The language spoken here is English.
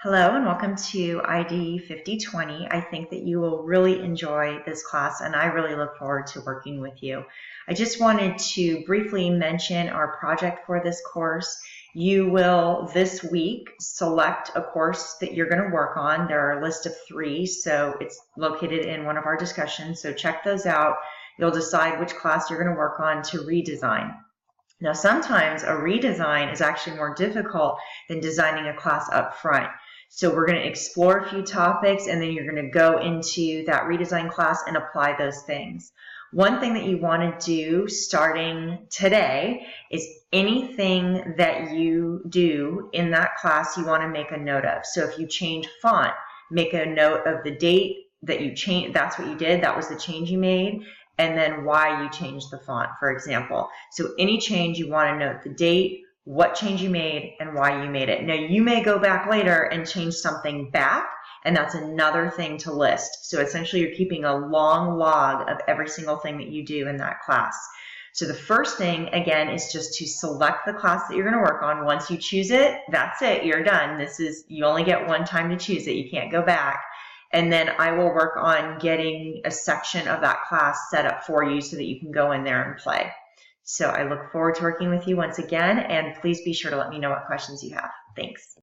Hello and welcome to ID 5020. I think that you will really enjoy this class and I really look forward to working with you. I just wanted to briefly mention our project for this course. You will this week select a course that you're going to work on. There are a list of 3, so it's located in one of our discussions, so check those out. You'll decide which class you're going to work on to redesign. Now sometimes a redesign is actually more difficult than designing a class up front. So we're going to explore a few topics and then you're going to go into that redesign class and apply those things. One thing that you want to do starting today is anything that you do in that class you want to make a note of. So if you change font, make a note of the date that you changed, that's what you did, that was the change you made, and then why you changed the font, for example. So any change you want to note the date, what change you made, and why you made it. Now you may go back later and change something back, and that's another thing to list. So essentially you're keeping a long log of every single thing that you do in that class. So the first thing, again, is just to select the class that you're going to work on. Once you choose it, that's it, you're done. You only get one time to choose it, you can't go back. And then I will work on getting a section of that class set up for you so that you can go in there and play. So I look forward to working with you once again, and please be sure to let me know what questions you have. Thanks.